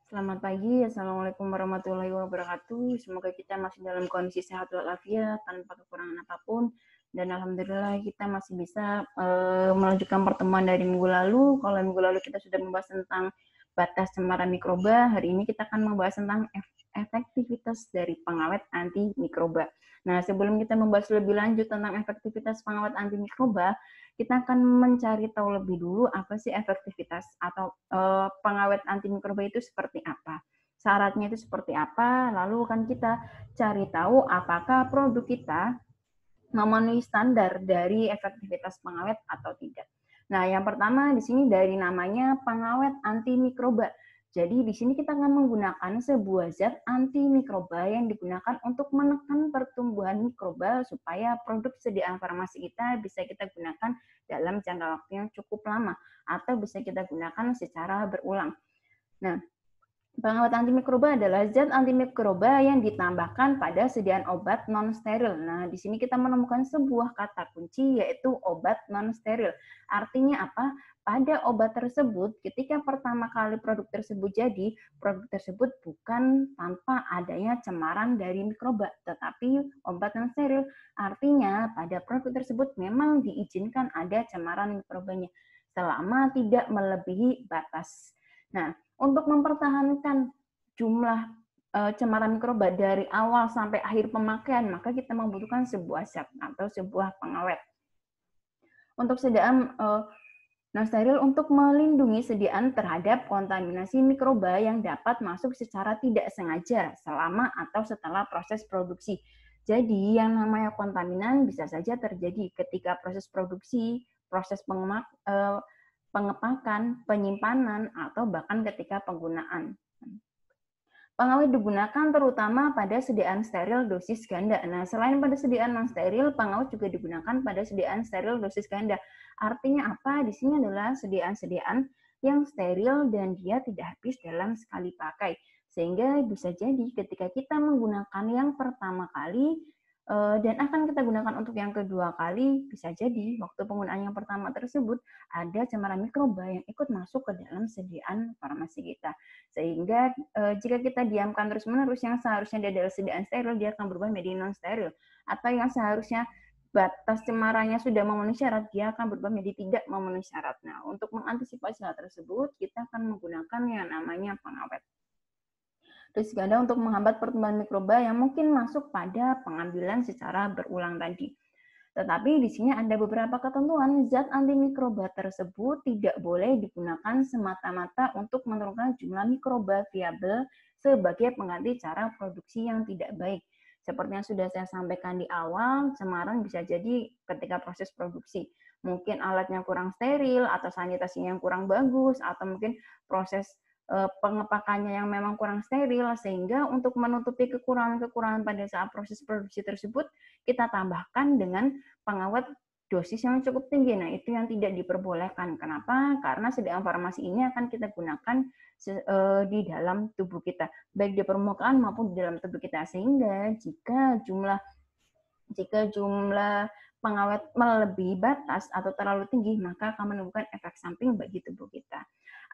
Selamat pagi, Assalamualaikum warahmatullahi wabarakatuh. Semoga kita masih dalam kondisi sehat walafiat, tanpa kekurangan apapun. Dan Alhamdulillah kita masih bisa melanjutkan pertemuan dari minggu lalu. Kalau minggu lalu kita sudah membahas tentang batas cemaran mikroba, hari ini kita akan membahas tentang efektivitas dari pengawet anti mikroba. Nah, sebelum kita membahas lebih lanjut tentang efektivitas pengawet anti mikroba, kita akan mencari tahu lebih dulu apa sih efektivitas atau pengawet antimikroba itu seperti apa. Syaratnya itu seperti apa, lalu kan kita cari tahu apakah produk kita memenuhi standar dari efektivitas pengawet atau tidak. Nah, yang pertama di sini dari namanya pengawet antimikroba. Jadi di sini kita akan menggunakan sebuah zat antimikroba yang digunakan untuk menekan pertumbuhan mikroba supaya produk sediaan farmasi kita bisa kita gunakan dalam jangka waktu yang cukup lama atau bisa kita gunakan secara berulang. Nah, pengawet antimikroba adalah zat antimikroba yang ditambahkan pada sediaan obat non-steril. Nah, di sini kita menemukan sebuah kata kunci yaitu obat non-steril. Artinya apa? Pada obat tersebut, ketika pertama kali produk tersebut jadi, produk tersebut bukan tanpa adanya cemaran dari mikroba, tetapi obat non-steril. Artinya, pada produk tersebut memang diizinkan ada cemaran mikrobanya selama tidak melebihi batas. Nah, untuk mempertahankan jumlah cemaran mikroba dari awal sampai akhir pemakaian, maka kita membutuhkan sebuah zat atau sebuah pengawet. Untuk sediaan non-steril untuk melindungi sediaan terhadap kontaminasi mikroba yang dapat masuk secara tidak sengaja selama atau setelah proses produksi. Jadi yang namanya kontaminan bisa saja terjadi ketika proses produksi, proses pengepakan, penyimpanan, atau bahkan ketika penggunaan. Pengawet digunakan terutama pada sediaan steril dosis ganda. Nah, selain pada sediaan non-steril, pengawet juga digunakan pada sediaan steril dosis ganda. Artinya apa? Di sini adalah sediaan-sediaan yang steril dan dia tidak habis dalam sekali pakai. Sehingga bisa jadi ketika kita menggunakan yang pertama kali, dan akan kita gunakan untuk yang kedua kali, bisa jadi waktu penggunaan yang pertama tersebut ada cemaran mikroba yang ikut masuk ke dalam sediaan farmasi kita. Sehingga jika kita diamkan terus-menerus, yang seharusnya dia adalah sediaan steril, dia akan berubah menjadi non-steril. Atau yang seharusnya batas cemarannya sudah memenuhi syarat, dia akan berubah menjadi tidak memenuhi syarat. Nah, untuk mengantisipasi hal tersebut, kita akan menggunakan yang namanya pengawet. Dosis ganda untuk menghambat pertumbuhan mikroba yang mungkin masuk pada pengambilan secara berulang tadi. Tetapi di sini ada beberapa ketentuan, zat antimikroba tersebut tidak boleh digunakan semata-mata untuk menurunkan jumlah mikroba viabel sebagai pengganti cara produksi yang tidak baik. Seperti yang sudah saya sampaikan di awal, cemaran bisa jadi ketika proses produksi. Mungkin alatnya kurang steril, atau sanitasinya yang kurang bagus, atau mungkin proses pengepakannya yang memang kurang steril, sehingga untuk menutupi kekurangan-kekurangan pada saat proses produksi tersebut, kita tambahkan dengan pengawet dosis yang cukup tinggi. Nah, itu yang tidak diperbolehkan. Kenapa? Karena sediaan farmasi ini akan kita gunakan di dalam tubuh kita, baik di permukaan maupun di dalam tubuh kita. Sehingga jika jumlah pengawet melebihi batas atau terlalu tinggi, maka akan menimbulkan efek samping bagi tubuh kita.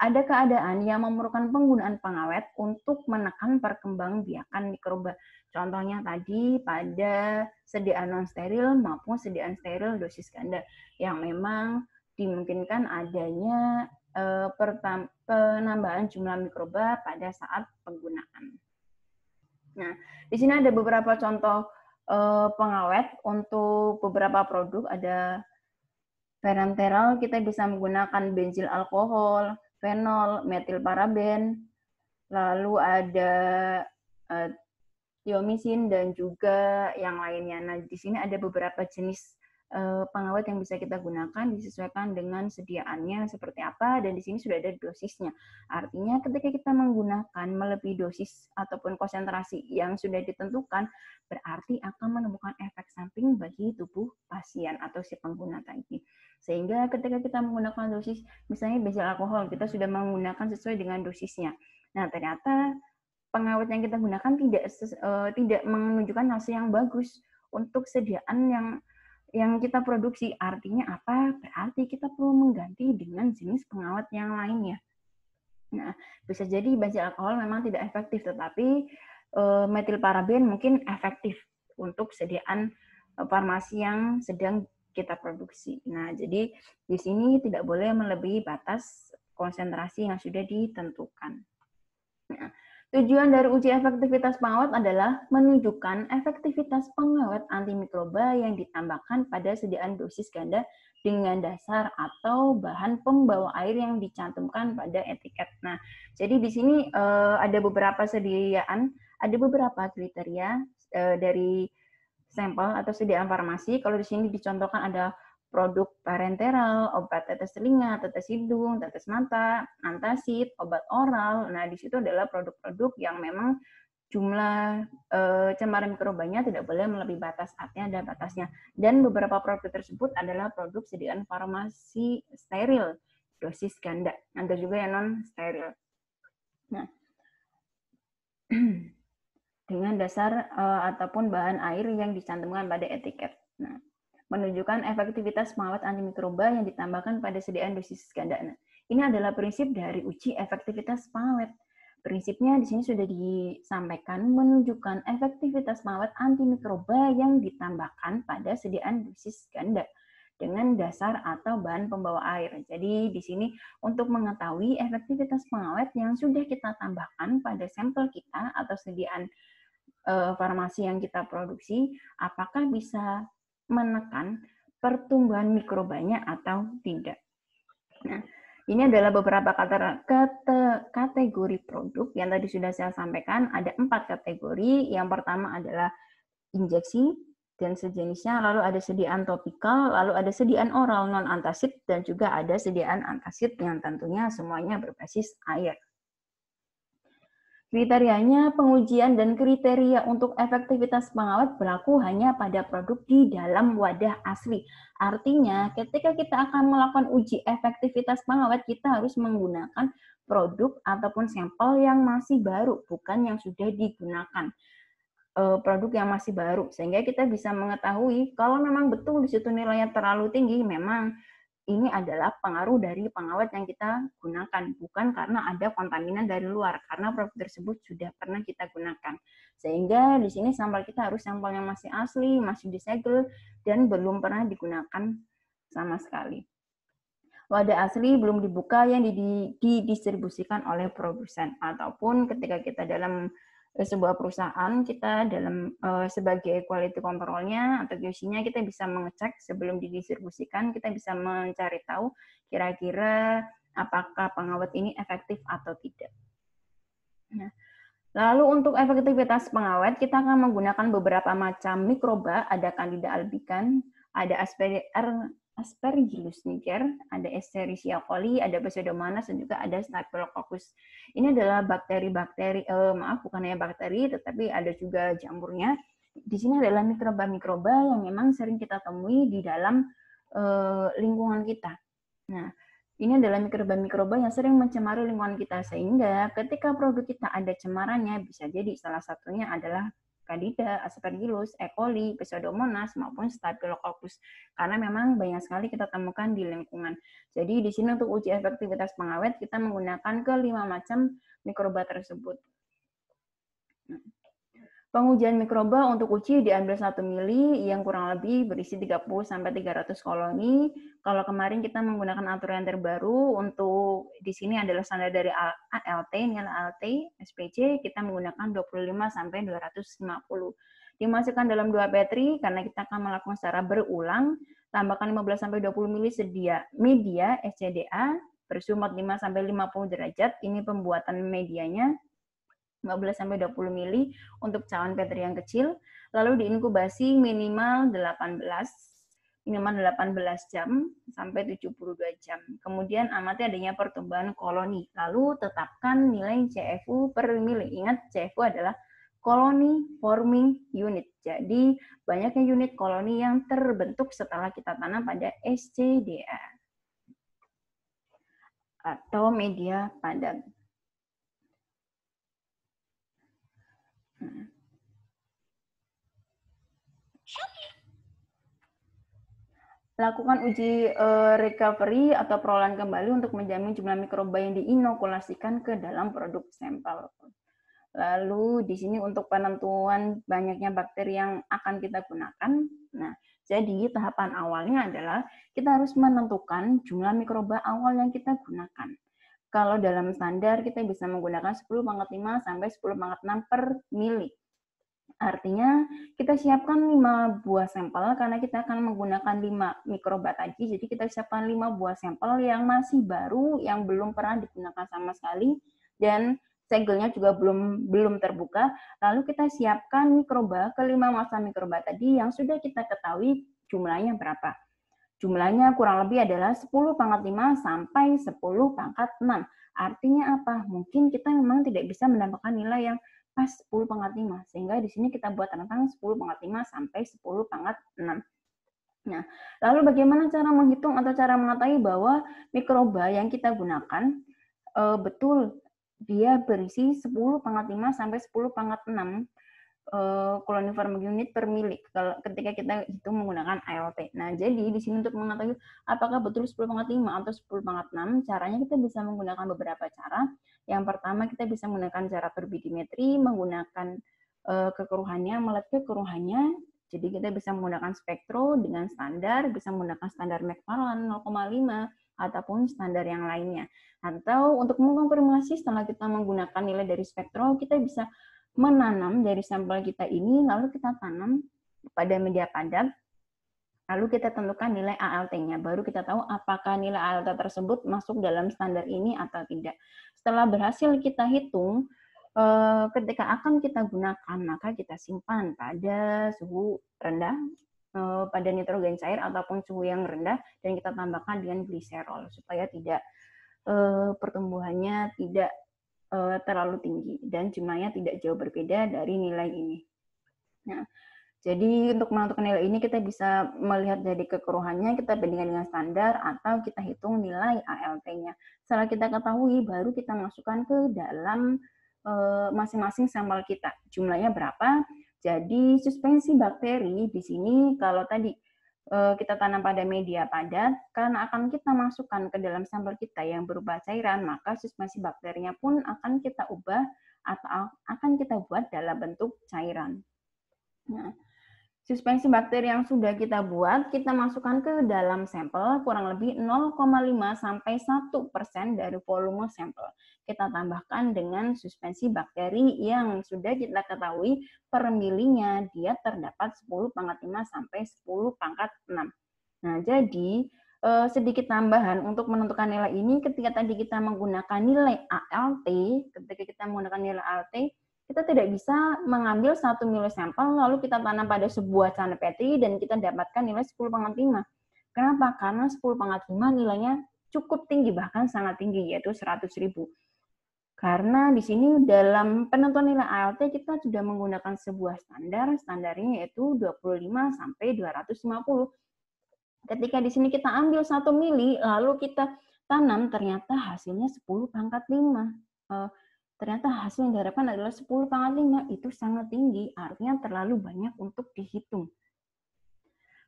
Ada keadaan yang memerlukan penggunaan pengawet untuk menekan perkembangbiakan mikroba. Contohnya tadi pada sediaan non-steril maupun sediaan steril dosis ganda yang memang dimungkinkan adanya penambahan jumlah mikroba pada saat penggunaan. Nah, di sini ada beberapa contoh pengawet untuk beberapa produk. Ada parenteral, kita bisa menggunakan benzil alkohol, fenol, metil paraben, lalu ada tiomisin dan juga yang lainnya. Nah, di sini ada beberapa jenis pengawet yang bisa kita gunakan disesuaikan dengan sediaannya seperti apa, dan di sini sudah ada dosisnya. Artinya ketika kita menggunakan melebihi dosis ataupun konsentrasi yang sudah ditentukan, berarti akan menemukan efek samping bagi tubuh pasien atau si pengguna tadi. Sehingga ketika kita menggunakan dosis, misalnya benzil alkohol, kita sudah menggunakan sesuai dengan dosisnya. Nah, ternyata pengawet yang kita gunakan tidak menunjukkan hasil yang bagus untuk sediaan yang kita produksi. Artinya apa? Berarti kita perlu mengganti dengan jenis pengawet yang lainnya. Nah, bisa jadi bensil alkohol memang tidak efektif, tetapi metilparaben mungkin efektif untuk sediaan farmasi yang sedang kita produksi. Nah, jadi di sini tidak boleh melebihi batas konsentrasi yang sudah ditentukan. Nah, tujuan dari uji efektivitas pengawet adalah menunjukkan efektivitas pengawet antimikroba yang ditambahkan pada sediaan dosis ganda dengan dasar atau bahan pembawa air yang dicantumkan pada etiket. Nah, jadi di sini ada beberapa kriteria dari sampel atau sediaan farmasi. Kalau di sini dicontohkan ada produk parenteral, obat tetes telinga, tetes hidung, tetes mata, antasid, obat oral. Nah, di situ adalah produk-produk yang memang jumlah cemaran mikrobanya tidak boleh melebihi batas, artinya ada batasnya. Dan beberapa produk tersebut adalah produk sediaan farmasi steril, dosis ganda. Ada juga yang non-steril. Nah, dengan dasar ataupun bahan air yang dicantumkan pada etiket. Nah, menunjukkan efektivitas pengawet antimikroba yang ditambahkan pada sediaan dosis ganda. Nah, ini adalah prinsip dari uji efektivitas pengawet. Prinsipnya di sini sudah disampaikan menunjukkan efektivitas pengawet antimikroba yang ditambahkan pada sediaan dosis ganda dengan dasar atau bahan pembawa air. Jadi di sini untuk mengetahui efektivitas pengawet yang sudah kita tambahkan pada sampel kita atau sediaan farmasi yang kita produksi, apakah bisa menekan pertumbuhan mikrobanya atau tidak. Nah, ini adalah beberapa kategori produk yang tadi sudah saya sampaikan. Ada 4 kategori. Yang pertama adalah injeksi dan sejenisnya, lalu ada sediaan topikal, lalu ada sediaan oral non-antasid, dan juga ada sediaan antasid yang tentunya semuanya berbasis air. Kriterianya, pengujian dan kriteria untuk efektivitas pengawet berlaku hanya pada produk di dalam wadah asli. Artinya, ketika kita akan melakukan uji efektivitas pengawet, kita harus menggunakan produk ataupun sampel yang masih baru, bukan yang sudah digunakan. Produk yang masih baru, sehingga kita bisa mengetahui kalau memang betul di situ nilainya terlalu tinggi, memang ini adalah pengaruh dari pengawet yang kita gunakan, bukan karena ada kontaminan dari luar, karena produk tersebut sudah pernah kita gunakan. Sehingga di sini sampel kita harus sampel yang masih asli, masih disegel, dan belum pernah digunakan sama sekali. Wadah asli belum dibuka yang didistribusikan oleh produsen, ataupun ketika kita dalam sebuah perusahaan, kita dalam sebagai quality control-nya atau QC-nya, kita bisa mengecek sebelum didistribusikan, kita bisa mencari tahu kira-kira apakah pengawet ini efektif atau tidak. Nah, lalu untuk efektivitas pengawet, kita akan menggunakan beberapa macam mikroba, ada Candida albicans, ada Aspergillus niger, ada Escherichia coli, ada Pseudomonas, dan juga ada Staphylococcus. Ini adalah bakteri-bakteri, bukan hanya bakteri, tetapi ada juga jamurnya. Di sini adalah mikroba-mikroba yang memang sering kita temui di dalam lingkungan kita. Nah, ini adalah mikroba-mikroba yang sering mencemari lingkungan kita, sehingga ketika produk kita ada cemarannya, bisa jadi salah satunya adalah Candida, Aspergillus, E. coli, Pseudomonas, maupun Staphylococcus. Karena memang banyak sekali kita temukan di lingkungan. Jadi di sini untuk uji efektivitas pengawet, kita menggunakan kelima macam mikroba tersebut. Pengujian mikroba untuk uji diambil 1 mili yang kurang lebih berisi 30-300 koloni. Kalau kemarin kita menggunakan aturan yang terbaru untuk di sini adalah standar dari ALT, nilai ALT, SPC, kita menggunakan 25-250. Dimasukkan dalam 2 petri karena kita akan melakukan secara berulang. Tambahkan 15-20 mili media SCDA bersuhu 45-50 derajat. Ini pembuatan medianya. 15-20 mili untuk cawan petri yang kecil, lalu diinkubasi minimal 18 jam sampai 72 jam. Kemudian amati adanya pertumbuhan koloni, lalu tetapkan nilai CFU per mili. Ingat, CFU adalah colony forming unit. Jadi banyaknya unit koloni yang terbentuk setelah kita tanam pada SCDA atau media padat. Lakukan uji recovery atau perolahan kembali untuk menjamin jumlah mikroba yang diinokulasikan ke dalam produk sampel. Lalu di sini untuk penentuan banyaknya bakteri yang akan kita gunakan. Nah, jadi tahapan awalnya adalah kita harus menentukan jumlah mikroba awal yang kita gunakan. Kalau dalam standar kita bisa menggunakan 10⁻5 sampai 10⁻6 per mili. Artinya kita siapkan 5 buah sampel karena kita akan menggunakan 5 mikroba tadi. Jadi kita siapkan 5 buah sampel yang masih baru, yang belum pernah digunakan sama sekali, dan segelnya juga belum terbuka. Lalu kita siapkan mikroba, kelima masa mikroba tadi yang sudah kita ketahui jumlahnya berapa. Jumlahnya kurang lebih adalah 10⁻5 sampai 10⁻6. Artinya apa? Mungkin kita memang tidak bisa mendapatkan nilai yang pas 10⁻5. Sehingga di sini kita buat rentang 10⁻5 sampai 10⁻6. Nah, lalu bagaimana cara menghitung atau cara mengetahui bahwa mikroba yang kita gunakan betul dia berisi 10⁻5 sampai 10⁻6 coloniform unit per mili ketika kita hitung menggunakan ALT. Nah, jadi di sini untuk mengetahui apakah betul 10⁻5 atau 10⁻6, caranya kita bisa menggunakan beberapa cara. Yang pertama, kita bisa menggunakan cara turbidimetri, menggunakan kekeruhannya, melihat kekeruhannya. Jadi kita bisa menggunakan spektro dengan standar, bisa menggunakan standar Macfarlane 0,5 ataupun standar yang lainnya. Atau untuk mengkonfirmasi setelah kita menggunakan nilai dari spektro, kita bisa menanam dari sampel kita ini, lalu kita tanam pada media padat, lalu kita tentukan nilai ALT-nya, baru kita tahu apakah nilai ALT tersebut masuk dalam standar ini atau tidak. Setelah berhasil kita hitung, ketika akan kita gunakan, maka kita simpan pada suhu rendah, pada nitrogen cair ataupun suhu yang rendah, dan kita tambahkan dengan gliserol supaya tidak pertumbuhannya tidak terlalu tinggi dan jumlahnya tidak jauh berbeda dari nilai ini. Nah, jadi untuk menentukan nilai ini kita bisa melihat dari kekeruhannya, kita bandingkan dengan standar atau kita hitung nilai ALT-nya. Setelah kita ketahui, baru kita masukkan ke dalam masing-masing sampel kita. Jumlahnya berapa? Jadi suspensi bakteri di sini kalau tadi kita tanam pada media padat, karena akan kita masukkan ke dalam sampel kita yang berupa cairan, maka suspensi bakterinya pun akan kita ubah atau akan kita buat dalam bentuk cairan. Nah, suspensi bakteri yang sudah kita buat, kita masukkan ke dalam sampel kurang lebih 0,5 sampai 1% dari volume sampel. Kita tambahkan dengan suspensi bakteri yang sudah kita ketahui per milinya dia terdapat 10⁻5 sampai 10⁻6. Nah, jadi sedikit tambahan untuk menentukan nilai ini ketika tadi kita menggunakan nilai ALT, ketika kita menggunakan nilai ALT, kita tidak bisa mengambil 1 mili sampel lalu kita tanam pada sebuah celana Petri dan kita dapatkan nilai 10⁻5. Kenapa? Karena 10⁻5 nilainya cukup tinggi, bahkan sangat tinggi, yaitu 100.000. Karena di sini dalam penentuan nilai ALT kita sudah menggunakan sebuah standarnya yaitu 25 sampai 250. Ketika di sini kita ambil 1 mili lalu kita tanam, ternyata hasilnya 10⁻5. Ternyata hasil yang diharapkan adalah 10⁻5, itu sangat tinggi, artinya terlalu banyak untuk dihitung.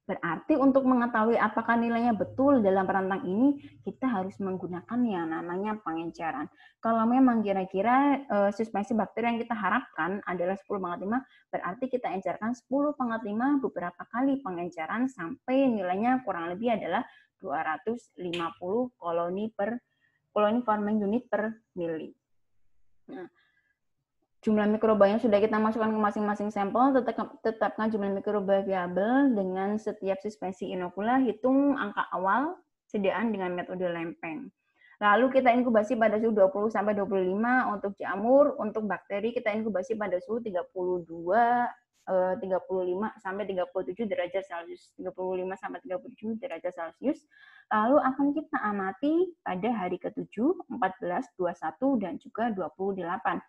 Berarti untuk mengetahui apakah nilainya betul dalam rentang ini, kita harus menggunakan yang namanya pengenceran. Kalau memang kira-kira suspensi bakteri yang kita harapkan adalah 10⁻5, berarti kita encerkan 10⁻5 beberapa kali pengenceran sampai nilainya kurang lebih adalah 250 koloni forming unit per mili. Nah, jumlah mikroba yang sudah kita masukkan ke masing-masing sampel, tetapkan jumlah mikroba viabel dengan setiap suspensi inokula, hitung angka awal, sediaan dengan metode lempeng. Lalu kita inkubasi pada suhu 20 sampai 25 untuk jamur, untuk bakteri kita inkubasi pada suhu 35 sampai 37 derajat Celcius, 35 sampai 37 derajat Celcius. Lalu akan kita amati pada hari ke-7, 14, 21 dan juga 28.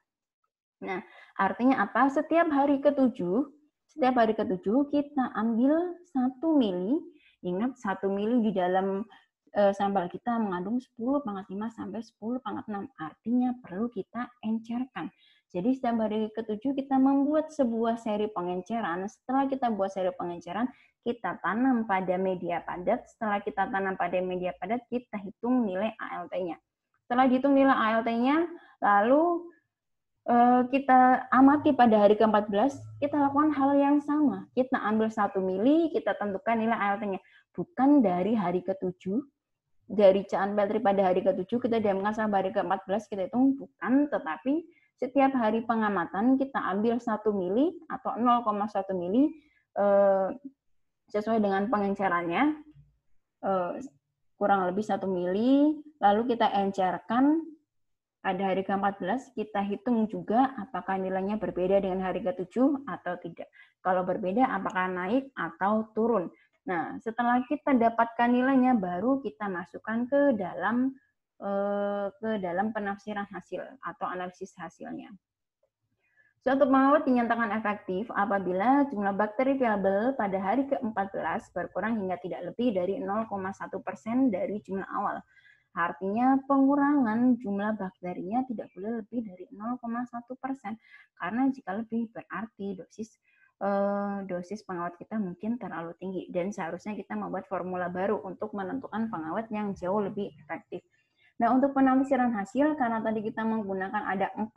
Nah, artinya apa? Setiap hari ke-7 kita ambil 1 mili. Ingat 1 mili di dalam sampel kita mengandung 10⁻5 sampai 10⁻6. Artinya perlu kita encerkan. Jadi setiap hari ke-7 kita membuat sebuah seri pengenceran. Setelah kita buat seri pengenceran, kita tanam pada media padat. Setelah kita tanam pada media padat, kita hitung nilai ALT-nya. Setelah dihitung nilai ALT-nya, lalu kita amati pada hari ke-14, kita lakukan hal yang sama. Kita ambil 1 mili, kita tentukan nilai ALT-nya. Bukan dari hari ke-7, dari caan Peltri pada hari ke-7 kita diamkan sampai hari ke-14 kita hitung, bukan, tetapi setiap hari pengamatan kita ambil 1 mili atau 0,1 mili sesuai dengan pengencerannya, kurang lebih 1 mili, lalu kita encerkan pada hari ke-14, kita hitung juga apakah nilainya berbeda dengan hari ke-7 atau tidak. Kalau berbeda, apakah naik atau turun. Nah, setelah kita dapatkan nilainya, baru kita masukkan ke dalam penafsiran hasil atau analisis hasilnya. Suatu pengawet dinyatakan efektif apabila jumlah bakteri viabel pada hari ke-14 berkurang hingga tidak lebih dari 0,1% dari jumlah awal. Artinya pengurangan jumlah bakterinya tidak boleh lebih dari 0,1%, karena jika lebih berarti dosis pengawet kita mungkin terlalu tinggi dan seharusnya kita membuat formula baru untuk menentukan pengawet yang jauh lebih efektif. Nah, untuk penafsiran hasil, karena tadi kita menggunakan ada 4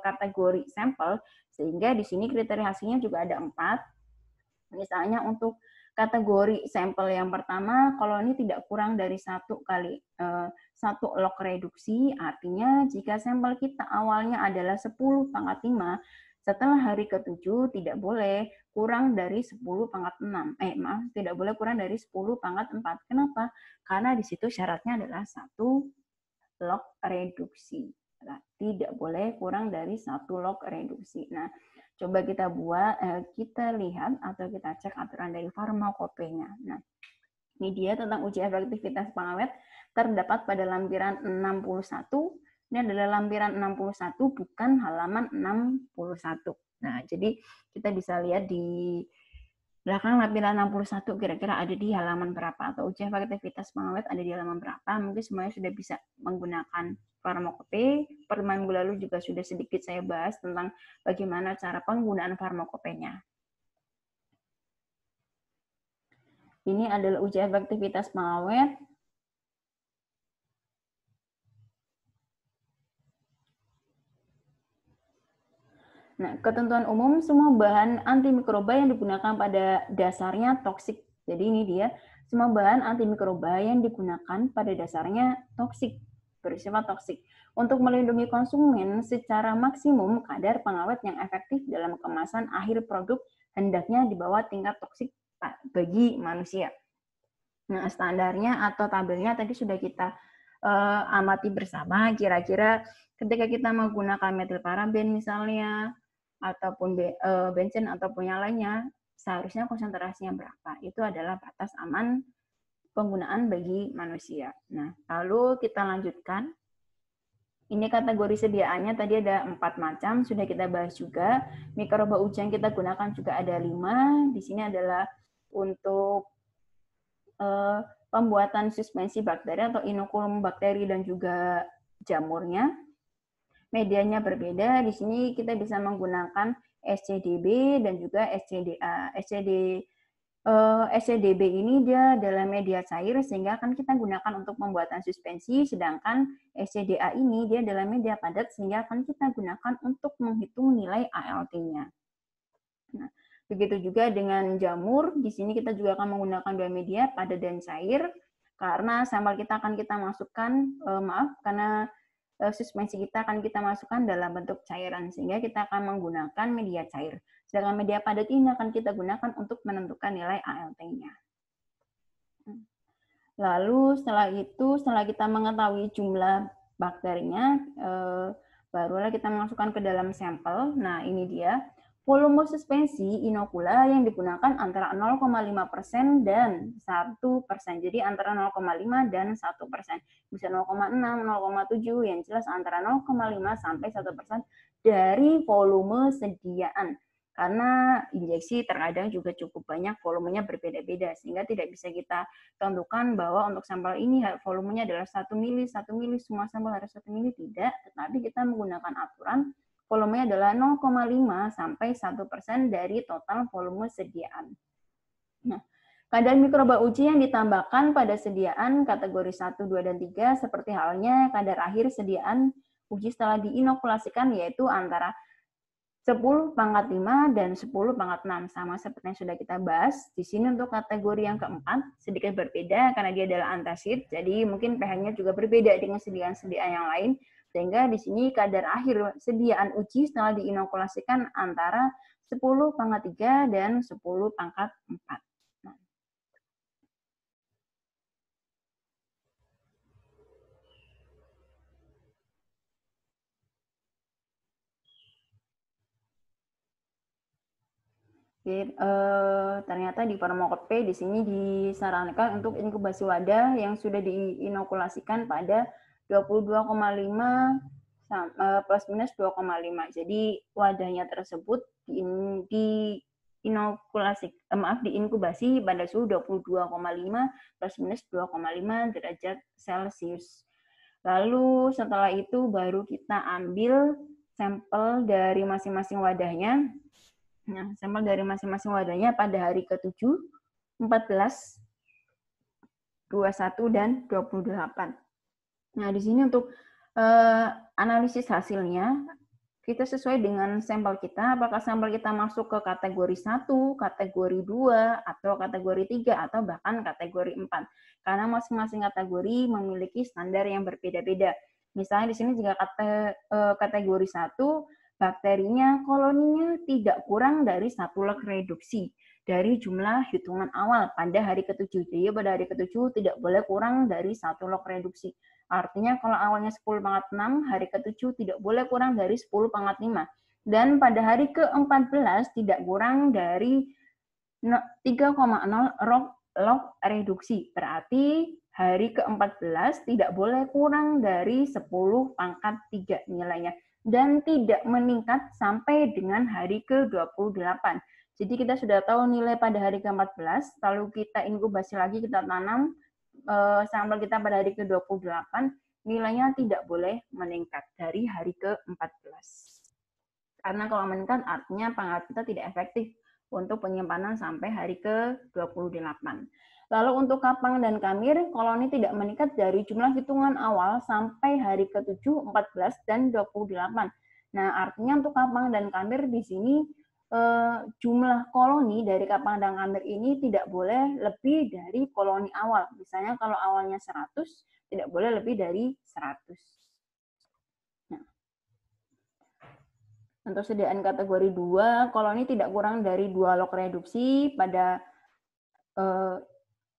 kategori sampel, sehingga di sini kriteria hasilnya juga ada 4. Misalnya untuk kategori sampel yang pertama, kalau ini tidak kurang dari 1 log reduksi, artinya jika sampel kita awalnya adalah 10 pangkat 5, setelah hari ke-7 tidak boleh kurang dari 10 pangkat 6. Tidak boleh kurang dari 10 pangkat 4. Kenapa? Karena di situ syaratnya adalah 1 log reduksi. Nah, tidak boleh kurang dari 1 log reduksi. Nah, coba kita kita lihat atau kita cek aturan dari farmakopenya. Nah, ini dia tentang uji efektivitas pengawet terdapat pada lampiran 61. Ini adalah lampiran 61, bukan halaman 61. Nah, jadi kita bisa lihat di belakang lampiran 61 kira-kira ada di halaman berapa, atau uji efektivitas pengawet ada di halaman berapa. Mungkin semuanya sudah bisa menggunakan farmakope. Pertemuan minggu lalu juga sudah sedikit saya bahas tentang bagaimana cara penggunaan farmakopenya. Ini adalah uji efektivitas pengawet. Nah, ketentuan umum, semua bahan antimikroba yang digunakan pada dasarnya toksik. Jadi ini dia, semua bahan antimikroba yang digunakan pada dasarnya toksik, bersifat toksik. Untuk melindungi konsumen secara maksimum, kadar pengawet yang efektif dalam kemasan akhir produk hendaknya di bawah tingkat toksik bagi manusia. Nah, standarnya atau tabelnya tadi sudah kita amati bersama, kira-kira ketika kita menggunakan metilparaben misalnya, ataupun bensin ataupun yang lainnya, seharusnya konsentrasinya berapa. Itu adalah batas aman penggunaan bagi manusia. Nah, lalu kita lanjutkan. Ini kategori sediaannya tadi ada 4 macam, sudah kita bahas juga. Mikroba uji yang kita gunakan juga ada 5. Di sini adalah untuk pembuatan suspensi bakteri atau inokulum bakteri dan juga jamurnya. Medianya berbeda. Di sini kita bisa menggunakan SCDB dan juga SCDA. SCDB ini dia adalah media cair sehingga akan kita gunakan untuk pembuatan suspensi, sedangkan SCDA ini dia adalah media padat sehingga akan kita gunakan untuk menghitung nilai ALT-nya. Nah, begitu juga dengan jamur. Di sini kita juga akan menggunakan 2 media, padat dan cair, karena sampel kita akan kita masukkan, karena suspensi kita akan kita masukkan dalam bentuk cairan, sehingga kita akan menggunakan media cair. Sedangkan media padat ini akan kita gunakan untuk menentukan nilai ALT-nya. Lalu setelah kita mengetahui jumlah bakterinya, barulah kita masukkan ke dalam sampel. Nah, ini dia. Volume suspensi inokula yang digunakan antara 0,5% dan 1%. Jadi antara 0,5 dan 1%. Bisa 0,6, 0,7, yang jelas antara 0,5 sampai 1% dari volume sediaan. Karena injeksi terkadang juga cukup banyak, volumenya berbeda-beda, sehingga tidak bisa kita tentukan bahwa untuk sampel ini volumenya adalah 1 mili, semua sampel harus 1 mili, tidak. Tetapi kita menggunakan aturan volumenya adalah 0,5 sampai 1% dari total volume sediaan. Nah, kadar mikroba uji yang ditambahkan pada sediaan kategori 1, 2, dan 3 seperti halnya kadar akhir sediaan uji setelah diinokulasikan, yaitu antara 10 pangkat 5 dan 10 pangkat 6. Sama seperti yang sudah kita bahas. Di sini untuk kategori yang keempat sedikit berbeda karena dia adalah antacid, jadi mungkin pH-nya juga berbeda dengan sediaan-sediaan yang lain. Sehingga di sini kadar akhir sediaan uji setelah diinokulasikan antara 10 pangkat 3 dan 10 pangkat 4. Jadi, ternyata di farmakopé di sini disarankan untuk inkubasi wadah yang sudah diinokulasikan pada 22,5 plus minus 2,5. Jadi wadahnya tersebut diinkubasi pada suhu 22,5 plus minus 2,5 derajat Celcius. Lalu setelah itu baru kita ambil sampel dari masing-masing wadahnya. Nah, sampel dari masing-masing wadahnya pada hari ke-7, 14, 21, dan 28. Nah, di sini untuk analisis hasilnya, kita sesuai dengan sampel kita, apakah sampel kita masuk ke kategori 1, kategori 2, atau kategori 3, atau bahkan kategori 4. Karena masing-masing kategori memiliki standar yang berbeda-beda. Misalnya di sini jika kategori 1, bakterinya koloninya tidak kurang dari 1 log reduksi dari jumlah hitungan awal pada hari ke-7. Jadi pada hari ke-7 tidak boleh kurang dari 1 log reduksi. Artinya kalau awalnya 10 pangkat 6, hari ke-7 tidak boleh kurang dari 10 pangkat 5. Dan pada hari ke-14 tidak kurang dari 3,0 log reduksi. Berarti hari ke-14 tidak boleh kurang dari 10 pangkat 3 nilainya. Dan tidak meningkat sampai dengan hari ke-28. Jadi kita sudah tahu nilai pada hari ke-14, lalu kita inkubasi lagi, kita tanam sampel kita pada hari ke-28, nilainya tidak boleh meningkat dari hari ke-14. Karena kalau meningkat artinya pengawet kita tidak efektif untuk penyimpanan sampai hari ke-28. Lalu untuk kapang dan kamir, koloni tidak meningkat dari jumlah hitungan awal sampai hari ke-7, 14, dan 28. Nah, artinya untuk kapang dan kamir di sini jumlah koloni dari kapang dan kamir ini tidak boleh lebih dari koloni awal. Misalnya kalau awalnya 100, tidak boleh lebih dari 100. Nah, untuk sediaan kategori 2, koloni tidak kurang dari 2 log reduksi pada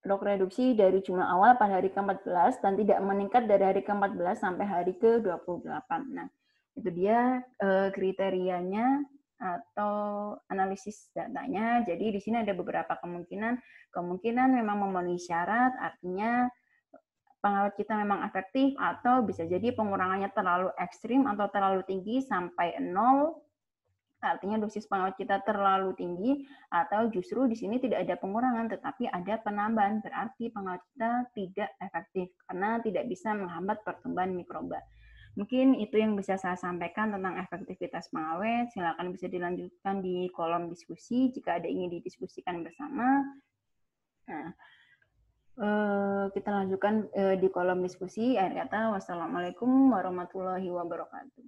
log reduksi dari jumlah awal pada hari ke-14 dan tidak meningkat dari hari ke-14 sampai hari ke-28. Nah, itu dia kriterianya atau analisis datanya. Jadi di sini ada beberapa kemungkinan. Kemungkinan memang memenuhi syarat, artinya pengawet kita memang efektif, atau bisa jadi pengurangannya terlalu ekstrim atau terlalu tinggi sampai 0. Artinya dosis pengawet kita terlalu tinggi, atau justru di sini tidak ada pengurangan tetapi ada penambahan, berarti pengawet kita tidak efektif karena tidak bisa menghambat pertumbuhan mikroba. Mungkin itu yang bisa saya sampaikan tentang efektivitas pengawet. Silakan bisa dilanjutkan di kolom diskusi jika ada ingin didiskusikan bersama. Nah, kita lanjutkan di kolom diskusi. Akhir kata, wassalamualaikum warahmatullahi wabarakatuh.